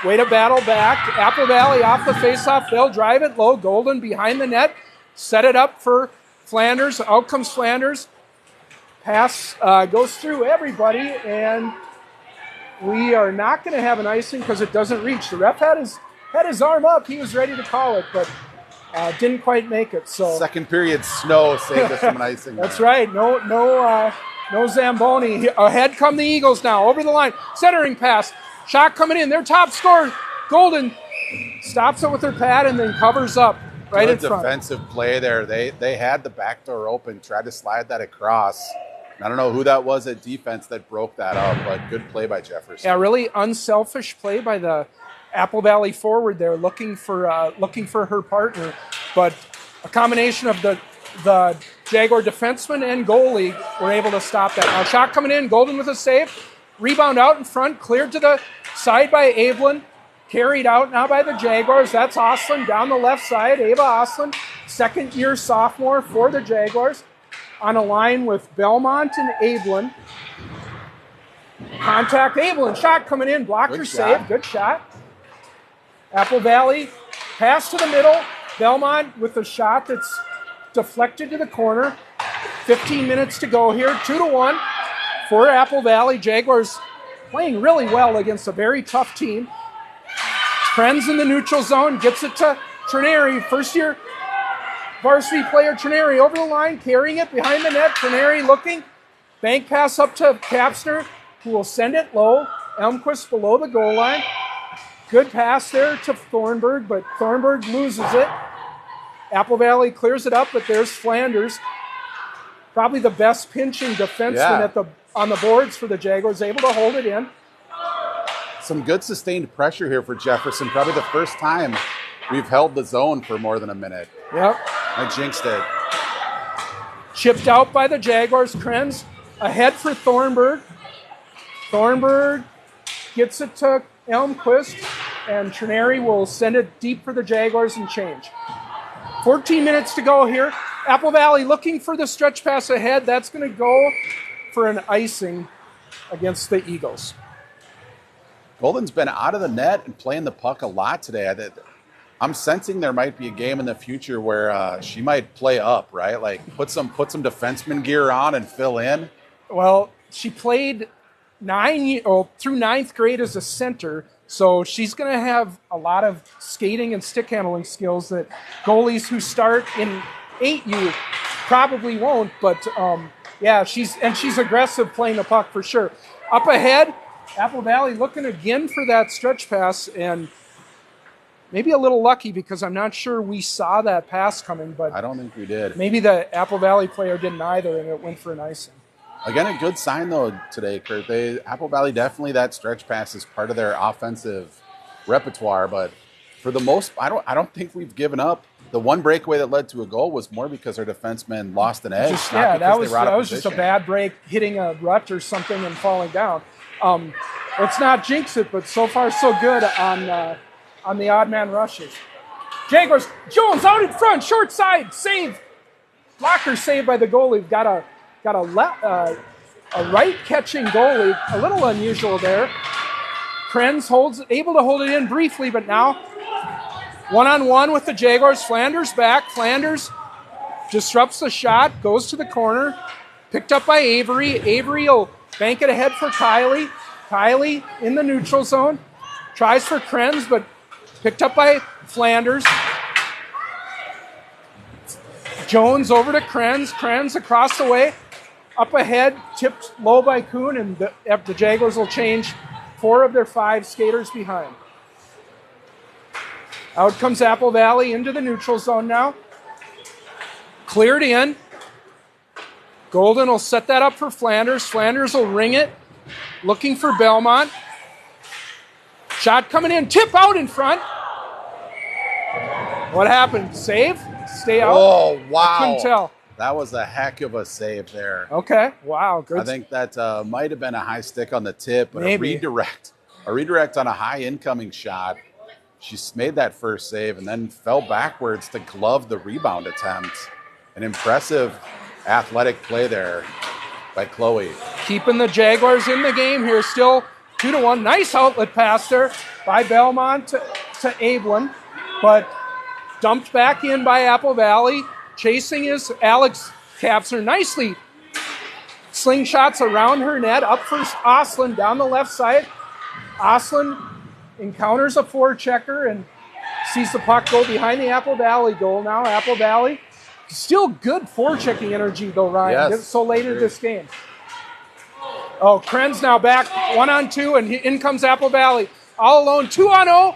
Way to battle back. Apple Valley off the faceoff. They'll drive it low. Golden behind the net. Set it up for Flanders. Out comes Flanders. Pass goes through everybody, and we are not going to have an icing because it doesn't reach. The ref had his arm up. He was ready to call it, but didn't quite make it. So second period snow saved us from an icing. That's right. No Zamboni. Ahead come the Eagles now. Over the line. Centering pass. Shot coming in. Their top scorer, Golden, stops it with her pad and then covers up right in front. Defensive play there. They had the back door open, tried to slide that across. I don't know who that was at defense that broke that up, but good play by Jefferson. Yeah, really unselfish play by the Apple Valley forward there, looking for her partner. But a combination of the Jaguar defenseman and goalie were able to stop that. Now shot coming in, Golden with a save. Rebound out in front, cleared to the side by Evelyn. Carried out now by the Jaguars. That's Oslin down the left side. Ava Oslin, second-year sophomore for the Jaguars. On a line with Belmont and Evelyn. Contact Evelyn. Shot coming in. Blocker save. Good shot. Apple Valley. Pass to the middle. Belmont with a shot that's deflected to the corner. 15 minutes to go here. 2-1 for Apple Valley. Jaguars playing really well against a very tough team. Krenz in the neutral zone. Gets it to Trineri. First-year varsity player Trineri over the line, carrying it behind the net. Trineri looking. Bank pass up to Capster, who will send it low. Elmquist below the goal line. Good pass there to Thornburg, but Thornburg loses it. Apple Valley clears it up, but there's Flanders. Probably the best pinching defenseman on the boards for the Jaguars, able to hold it in. Some good sustained pressure here for Jefferson. Probably the first time we've held the zone for more than a minute. Yep. I jinxed it. Chipped out by the Jaguars. Krenz ahead for Thornburg. Thornburg gets it to Elmquist, and Trineri will send it deep for the Jaguars and change. 14 minutes to go here. Apple Valley looking for the stretch pass ahead. That's going to go for an icing against the Eagles. Golden's been out of the net and playing the puck a lot today. I'm sensing there might be a game in the future where she might play up, right? Like put some defenseman gear on and fill in. Well, she played through ninth grade as a center. So she's going to have a lot of skating and stick handling skills that goalies who start in 8U probably won't. But yeah, she's aggressive playing the puck for sure. Up ahead, Apple Valley looking again for that stretch pass, and maybe a little lucky because I'm not sure we saw that pass coming. But I don't think we did. Maybe the Apple Valley player didn't either, and it went for an icing. Again, a good sign, though, today, Kurt. Apple Valley, definitely that stretch pass is part of their offensive repertoire. But for the most, I don't think we've given up. The one breakaway that led to a goal was more because our defensemen lost an edge. That was just a bad break, hitting a rut or something and falling down. Let's not jinx it, but so far so good on the odd man rushes. Jaguars, Jones out in front, short side, save. Blocker saved by the goalie. Got a right catching goalie, a little unusual there. Krenz able to hold it in briefly, but now one-on-one with the Jaguars. Flanders back. Flanders disrupts the shot, goes to the corner, picked up by Avery. Avery will bank it ahead for Kylie. Kylie in the neutral zone, tries for Krenz, but picked up by Flanders. Jones over to Krenz. Krenz across the way. Up ahead, tipped low by Kuhn, and the Jaguars will change 4 of their 5 skaters behind. Out comes Apple Valley into the neutral zone now. Cleared in. Golden will set that up for Flanders. Flanders will ring it. Looking for Belmont. Shot coming in. Tip out in front. What happened? Save? Stay out? Oh, wow. I couldn't tell. That was a heck of a save there. Okay. Wow. Good. I think that might have been a high stick on the tip, but Maybe. a redirect on a high incoming shot. She made that first save and then fell backwards to glove the rebound attempt. An impressive athletic play there by Chloe. Keeping the Jaguars in the game here, still 2-1. Nice outlet pass there by Belmont to Ablin, but dumped back in by Apple Valley. Chasing is Alex Kapsner. Nicely slingshots around her net. Up for Oslin down the left side. Oslin encounters a forechecker and sees the puck go behind the Apple Valley goal. Now Apple Valley, still good forechecking energy though, Ryan. Yes, so late in this game. Oh, Krenz now back 1-on-2, and in comes Apple Valley. All alone, 2-on-0.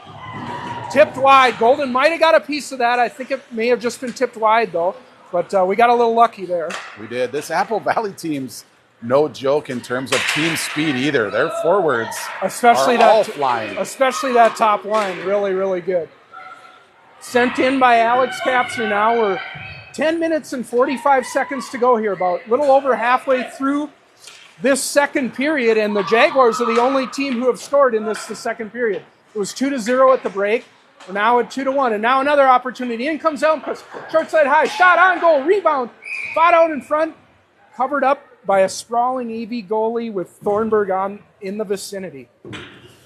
Tipped wide. Golden might have got a piece of that. I think it may have just been tipped wide, though. But we got a little lucky there. We did. This Apple Valley team's no joke in terms of team speed either. Their forwards all flying. Especially that top line. Really, really good. Sent in by Alex Kapsner now. We're 10 minutes and 45 seconds to go here. About a little over halfway through this second period. And the Jaguars are the only team who have scored in the second period. It was 2-0 at the break. We're now at 2-1, and now another opportunity. In comes Elmquist, short side high, shot on goal, rebound, fought out in front, covered up by a sprawling EV goalie with Thornburg in the vicinity.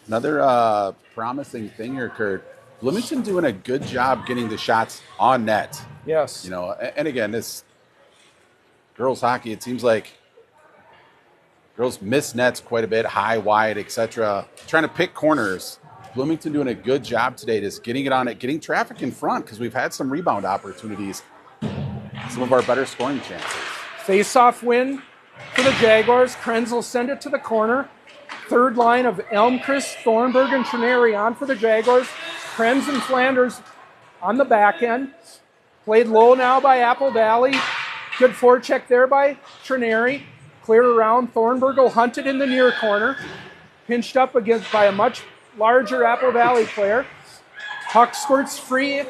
Another promising thing here, Kurt. Bloomington doing a good job getting the shots on net. Yes. You know, and again, this girls hockey, it seems like girls miss nets quite a bit, high, wide, etc. Trying to pick corners. Bloomington doing a good job today, just getting it on it, getting traffic in front, because we've had some rebound opportunities, some of our better scoring chances. Face-off win for the Jaguars. Krenz will send it to the corner. Third line of Elmquist, Thornburg, and Trineri on for the Jaguars. Krenz and Flanders on the back end. Played low now by Apple Valley. Good forecheck there by Trineri. Clear around. Thornburg will hunt it in the near corner. Pinched up against by a much larger Apple Valley player. Puck squirts free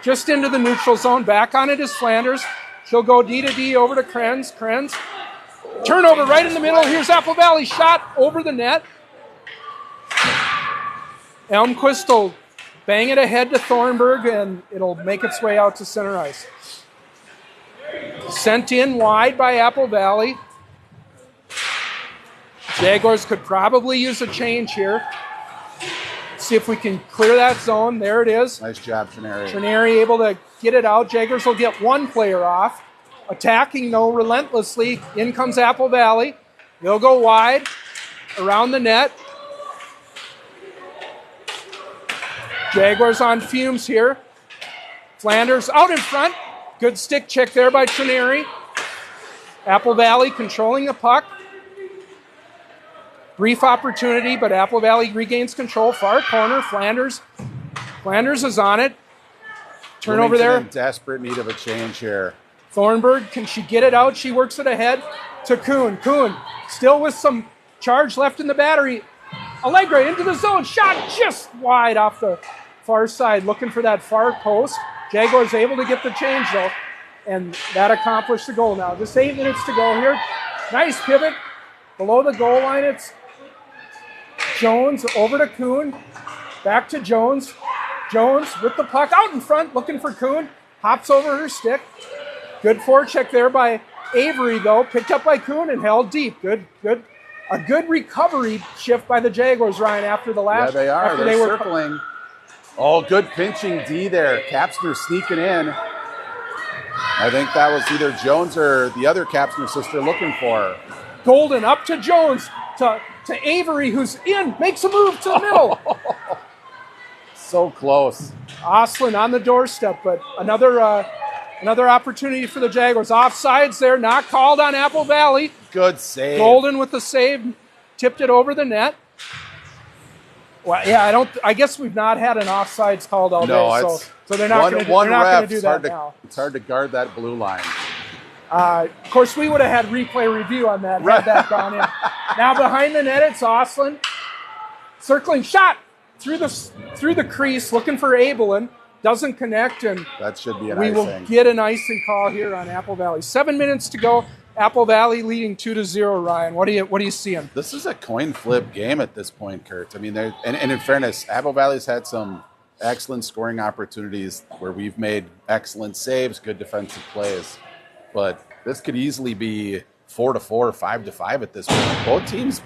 just into the neutral zone. Back on it is Flanders. She'll go D to D over to Krenz. Krenz. Turnover right in the middle. Here's Apple Valley. Shot over the net. Elmquist will bang it ahead to Thornburg, and it'll make its way out to center ice. Sent in wide by Apple Valley. Jaguars could probably use a change here. See if we can clear that zone. There it is. Nice job, Trineri. Trineri able to get it out. Jaguars will get one player off. Attacking, though, relentlessly. In comes Apple Valley. They'll go wide around the net. Jaguars on fumes here. Flanders out in front. Good stick check there by Trineri. Apple Valley controlling the puck. Brief opportunity, but Apple Valley regains control. Far corner, Flanders. Flanders is on it. Turnover there. In desperate need of a change here. Thornburg, can she get it out? She works it ahead to Kuhn. Kuhn still with some charge left in the battery. Allegra into the zone. Shot just wide off the far side. Looking for that far post. Jaguars able to get the change though. And that accomplished the goal now. Just 8 minutes to go here. Nice pivot. Below the goal line, it's Jones over to Kuhn. Back to Jones. Jones with the puck out in front, looking for Kuhn. Hops over her stick. Good forecheck there by Avery, though. Picked up by Kuhn and held deep. Good. A good recovery shift by the Jaguars, Ryan, after the last. Yeah, they are. They're circling. Oh, good pinching D there. Kapsner sneaking in. I think that was either Jones or the other Kapsner sister looking for her. Golden up to Jones, to Avery, who's in, makes a move to the middle. So close. Oslin on the doorstep, but another opportunity for the Jaguars. Offsides there, not called on Apple Valley. Good save. Golden with the save, tipped it over the net. Well, yeah, I guess we've not had an offsides called all day, so they're not going to do that now. It's hard to guard that blue line. Of course, we would have had replay review on that had that gone in. Now behind the net, it's Oslin. Circling shot through the crease, looking for Abelin. Doesn't connect, and that should be an we icing. will get an icing call here on Apple Valley. 7 minutes to go. Apple Valley leading 2-0. Ryan, what are you seeing? This is a coin flip game at this point, Kurt. I mean, and in fairness, Apple Valley's had some excellent scoring opportunities where we've made excellent saves, good defensive plays. But this could easily be 4-4, 5-5 at this point. Both teams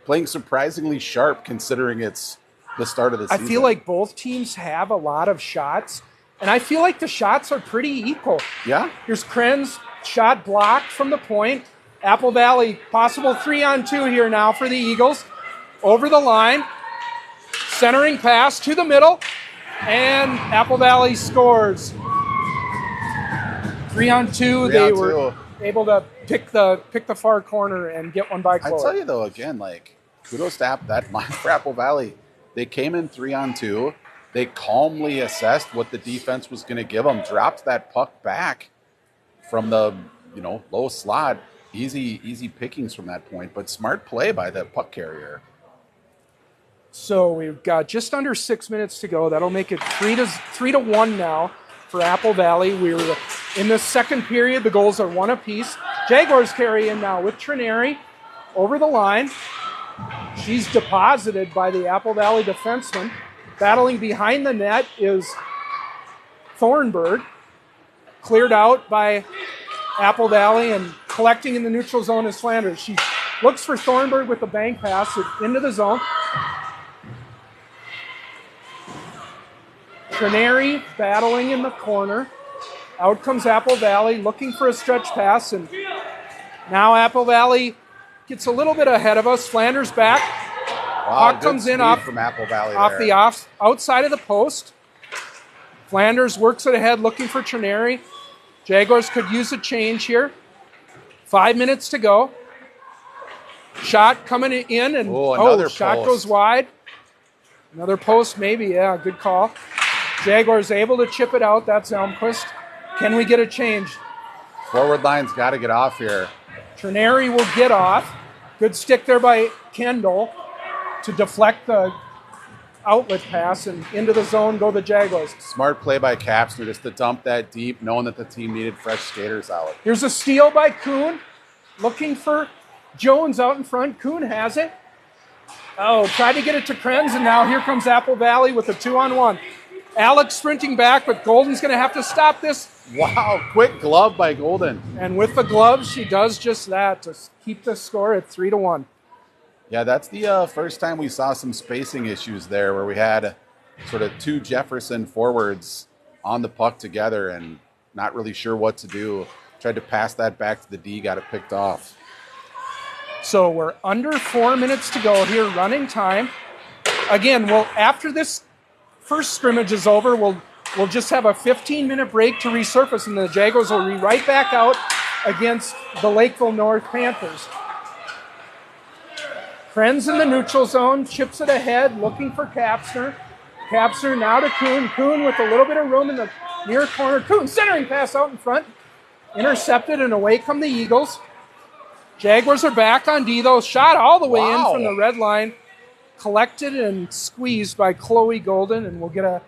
playing surprisingly sharp considering it's the start of the season. I feel like both teams have a lot of shots, and I feel like the shots are pretty equal. Yeah? Here's Krenz, shot blocked from the point. Apple Valley, possible 3-on-2 here now for the Eagles. Over the line, centering pass to the middle, and Apple Valley scores. 3-on-2, they were able to pick the far corner and get one by Chloe. I tell you though, again, like kudos to that line for Apple Valley. They came in 3-on-2. They calmly assessed what the defense was going to give them. Dropped that puck back from the low slot. Easy pickings from that point, but smart play by the puck carrier. So we've got just under 6 minutes to go. That'll make it 3-1 now for Apple Valley. We're in the second period. The goals are one apiece. Jaguars carry in now with Trineri over the line. She's deposited by the Apple Valley defenseman. Battling behind the net is Thornburg. Cleared out by Apple Valley, and collecting in the neutral zone is Flanders. She looks for Thornburg with a bank pass into the zone. Trineri battling in the corner. Out comes Apple Valley looking for a stretch pass, and now Apple Valley gets a little bit ahead of us. Flanders back. Wow, puck comes in off from Apple Valley off the outside of the post. Flanders works it ahead looking for Trineri. Jaguars could use a change here. 5 minutes to go. Shot coming in, and shot goes wide. Another post, maybe. Yeah, good call. Jaguars able to chip it out. That's Elmquist. Can we get a change? Forward line's got to get off here. Trineri will get off. Good stick there by Kendall to deflect the outlet pass, and into the zone go the Jaguars. Smart play by Kapsner just to dump that deep, knowing that the team needed fresh skaters out. Here's a steal by Kuhn, looking for Jones out in front. Kuhn has it. Oh, tried to get it to Krenz, and now here comes Apple Valley with a 2-on-1. Alex sprinting back, but Golden's going to have to stop this. Wow, quick glove by Golden. And with the gloves, she does just that to keep the score at 3-1. Yeah, that's the first time we saw some spacing issues there, where we had sort of two Jefferson forwards on the puck together and not really sure what to do. Tried to pass that back to the D, got it picked off. So we're under 4 minutes to go here, running time. Again, well, after this first scrimmage is over, we'll just have a 15-minute break to resurface, and the Jaguars will be right back out against the Lakeville North Panthers. Krenz in the neutral zone, chips it ahead, looking for Kapsner. Kapsner now to Kuhn. Kuhn with a little bit of room in the near corner. Kuhn centering pass out in front. Intercepted, and away come the Eagles. Jaguars are back on D, though. Shot all the way in from the red line. Collected and squeezed by Chloe Golden, and we'll get a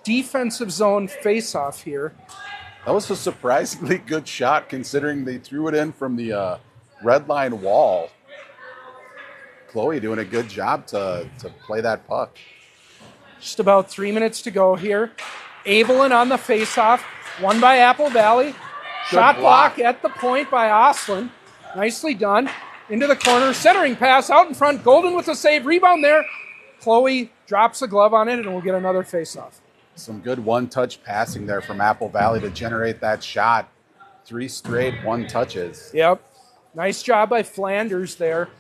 defensive zone face-off here. That was a surprisingly good shot considering they threw it in from the red line wall. Chloe doing a good job to play that puck. Just about 3 minutes to go here. Abelin on the face-off. Won by Apple Valley. Shot block at the point by Oslin. Nicely done. Into the corner. Centering pass out in front. Golden with a save. Rebound there. Chloe drops a glove on it, and we'll get another face-off. Some good one-touch passing there from Apple Valley to generate that shot. 3 straight one-touches. Yep. Nice job by Flanders there.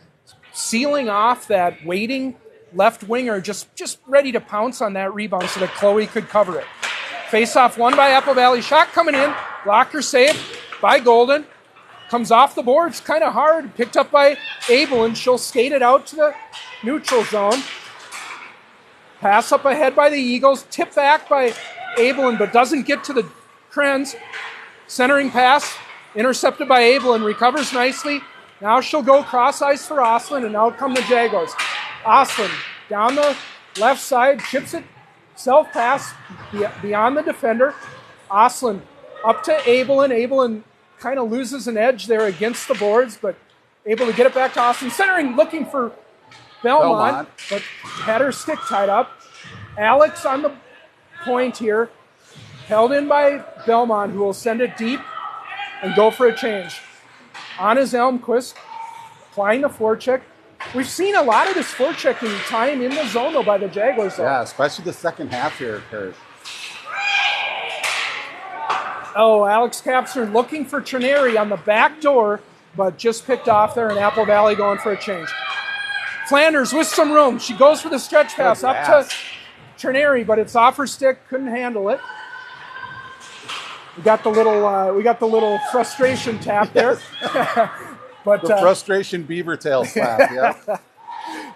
Sealing off that waiting left winger, just ready to pounce on that rebound so that Chloe could cover it. Face-off won by Apple Valley. Shot coming in. Blocker saved by Golden. Comes off the boards kind of hard. Picked up by Abel, and she'll skate it out to the neutral zone. Pass up ahead by the Eagles. Tip back by Abelin, but doesn't get to the Krenz. Centering pass. Intercepted by Abelin. Recovers nicely. Now she'll go cross ice for Oslin, and out come the Jaguars. Oslin down the left side, chips it, self-pass beyond the defender. Oslin up to Abelin. Abelin kind of loses an edge there against the boards, but able to get it back to Oslin. Centering, looking for Belmont, but had her stick tied up. Alex on the point here, held in by Belmont, who will send it deep and go for a change. On is Elmquist, applying the forecheck. We've seen a lot of this forechecking time in the zone, though, by the Jaguars. Though. Yeah, especially the second half here, Kurt. Oh, Alex Kapsner looking for Trineri on the back door, but just picked off there, and Apple Valley going for a change. Flanders with some room. She goes for the stretch pass up to Trineri, but it's off her stick, couldn't handle it. We got the little frustration tap there. But the frustration beaver tail slap. Yeah.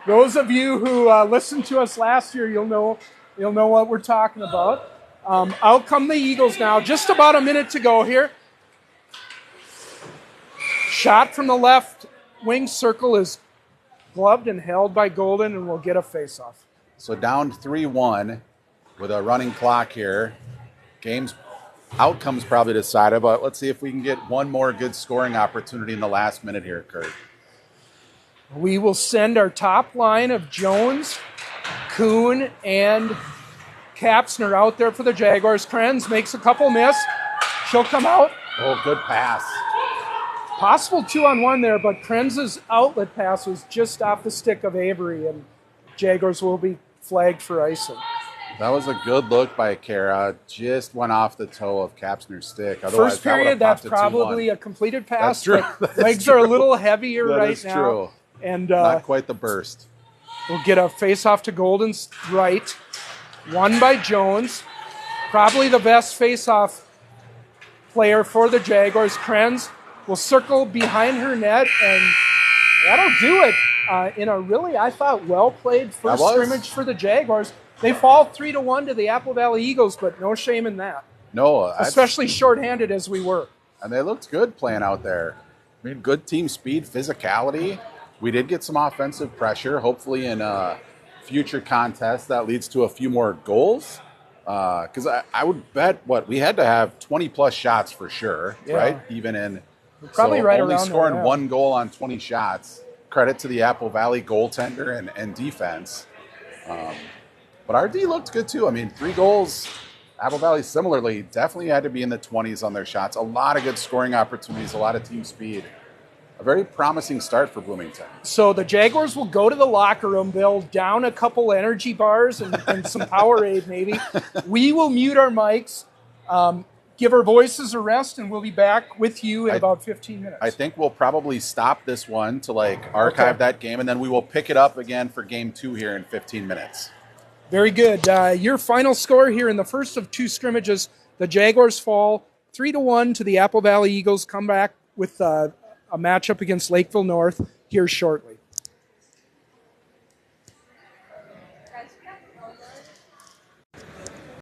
Those of you who listened to us last year, you'll know what we're talking about. Out come the Eagles now. Just about a minute to go here. Shot from the left wing circle is gloved and held by Golden, and we'll get a face-off. So down 3-1 with a running clock here. Game's outcome's probably decided, but let's see if we can get one more good scoring opportunity in the last minute here, Kurt. We will send our top line of Jones, Kuhn, and Kapsner out there for the Jaguars. Krenz makes a couple miss. She'll come out. Oh, good pass. Possible 2-on-1 there, but Krenz's outlet pass was just off the stick of Avery, and Jaguars will be flagged for icing. That was a good look by Kara. Just went off the toe of Kapsner's stick. Otherwise, first period, that's probably a completed pass. That's true. Legs are a little heavier right now. That is true. And not quite the burst. We'll get a face-off to Golden's right. Won by Jones. Probably the best face-off player for the Jaguars. Krenz will circle behind her net, and that'll do it in a really, I thought, well-played first scrimmage for the Jaguars. They fall 3-1 to the Apple Valley Eagles, but no shame in that. No. Especially shorthanded as we were. And they looked good playing out there. I mean, good team speed, physicality. We did get some offensive pressure. Hopefully in future contests that leads to a few more goals. Because I would bet, we had to have 20-plus shots for sure, right? Even in probably right only around scoring there, one goal on 20 shots. Credit to the Apple Valley goaltender and defense. But our D looked good, too. I mean, 3 goals. Apple Valley similarly definitely had to be in the 20s on their shots. A lot of good scoring opportunities, a lot of team speed. A very promising start for Bloomington. So the Jaguars will go to the locker room. They'll down a couple energy bars and some Powerade maybe. We will mute our mics, give our voices a rest, and we'll be back with you in about 15 minutes. I think we'll probably stop this one to archive that game, and then we will pick it up again for game 2 here in 15 minutes. Very good. Your final score here in the first of two scrimmages, the Jaguars fall 3-1 to the Apple Valley Eagles. Come back with a matchup against Lakeville North here shortly.